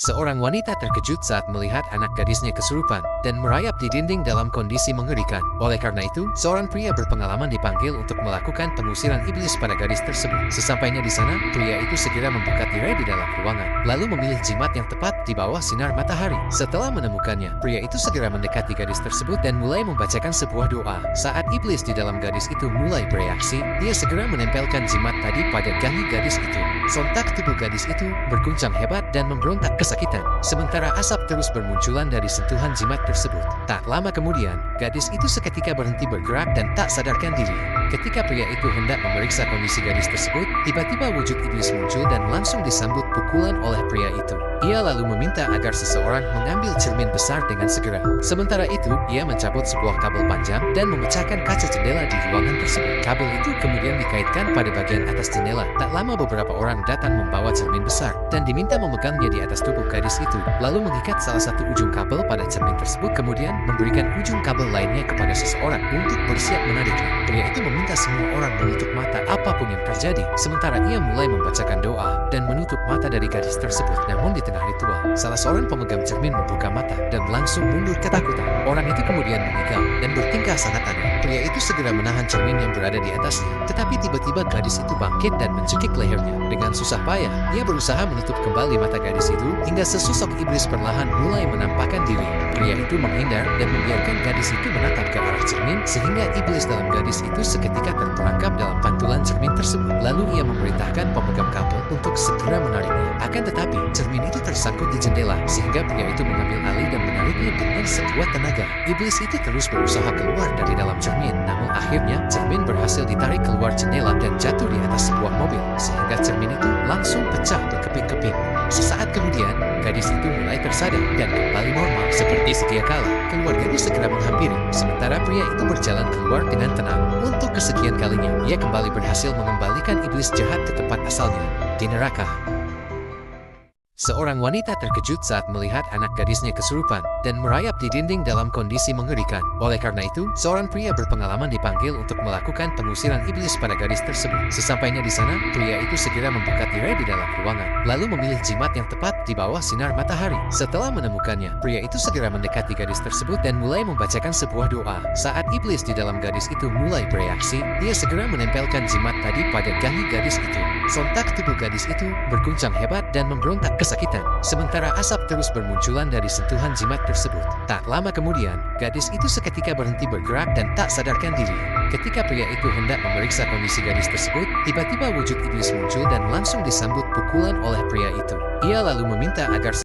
Seorang wanita terkejut saat melihat anak gadisnya kesurupan dan merayap di dinding dalam kondisi mengerikan. Oleh karena itu, seorang pria berpengalaman dipanggil untuk melakukan pengusiran iblis pada gadis tersebut. Sesampainya di sana, pria itu segera membuka tirai di dalam ruangan, lalu memilih jimat yang tepat di bawah sinar matahari. Setelah menemukannya, pria itu segera mendekati gadis tersebut dan mulai membacakan sebuah doa. Saat iblis di dalam gadis itu mulai bereaksi, dia segera menempelkan jimat tadi pada dahi gadis itu. Sontak tubuh gadis itu berguncang hebat dan memberontak kesakitan. Sementara asap terus bermunculan dari sentuhan jimat tersebut. Tak lama kemudian, gadis itu seketika berhenti bergerak dan tak sadarkan diri. Ketika pria itu hendak memeriksa kondisi gadis tersebut, tiba-tiba wujud iblis muncul dan langsung disambut pukulan oleh pria itu. Ia lalu meminta agar seseorang mengambil cermin besar dengan segera. Sementara itu, ia mencabut sebuah kabel panjang dan memecahkan kaca jendela di ruangan tersebut. Kabel itu kemudian dikaitkan pada bagian atas jendela. Tak lama beberapa orang datang membawa cermin besar dan diminta memegangnya di atas tubuh gadis itu, lalu mengikat salah satu ujung kabel pada cermin tersebut, kemudian memberikan ujung kabel lainnya kepada seseorang untuk bersiap menariknya. Pria itu meminta semua orang menutup mata apapun yang terjadi, sementara ia mulai membacakan doa dan menutup mata dari gadis tersebut. Namun di tengah ritual, salah seorang pemegang cermin membuka mata dan langsung mundur ketakutan. Orang itu kemudian mengigal dan bertingkah sangat aneh. Pria itu segera menahan cermin yang berada di atasnya, tetapi tiba-tiba gadis itu bangkit dan mencekik lehernya. Dengan susah payah, ia berusaha menutup kembali mata gadis itu hingga sesosok iblis perlahan mulai menampakkan diri. Pria itu menghindar dan membiarkan gadis itu menatap ke arah cermin sehingga iblis dalam gadis itu seketika terperangkap dalam pantulan cermin tersebut. Lalu ia memerintahkan pemegang kabel untuk segera menariknya. Akan tetapi, cermin itu tersangkut di jendela sehingga pria itu mengambil alih dan menariknya dengan sekuat tenaga. Iblis itu terus berusaha keluar dari dalam cermin, namun akhirnya cermin berhasil ditarik keluar jendela dan jatuh di atas sebuah mobil sehingga cermin itu langsung pecah berkeping-keping. Sesaat kemudian, gadis itu mulai tersadar dan kembali normal seperti sedia kala. Keluarganya segera menghampiri, sementara pria itu berjalan keluar dengan tenang. Untuk kesekian kalinya, ia kembali berhasil mengembalikan iblis jahat ke tempat asalnya, di neraka. Seorang wanita terkejut saat melihat anak gadisnya kesurupan dan merayap di dinding dalam kondisi mengerikan. Oleh karena itu, seorang pria berpengalaman dipanggil untuk melakukan pengusiran iblis pada gadis tersebut. Sesampainya di sana, pria itu segera membuka tirai di dalam ruangan, lalu memilih jimat yang tepat di bawah sinar matahari. Setelah menemukannya, pria itu segera mendekati gadis tersebut dan mulai membacakan sebuah doa. Saat iblis di dalam gadis itu mulai bereaksi, dia segera menempelkan jimat tadi pada dahi gadis itu. Sontak tubuh gadis itu berguncang hebat dan memberontak kesakitan. Sementara asap terus bermunculan dari sentuhan jimat tersebut. Tak lama kemudian, gadis itu seketika berhenti bergerak dan tak sadarkan diri. Ketika pria itu hendak memeriksa kondisi gadis tersebut, tiba-tiba wujud iblis muncul dan langsung disambut pukulan oleh pria itu. Ia lalu meminta agar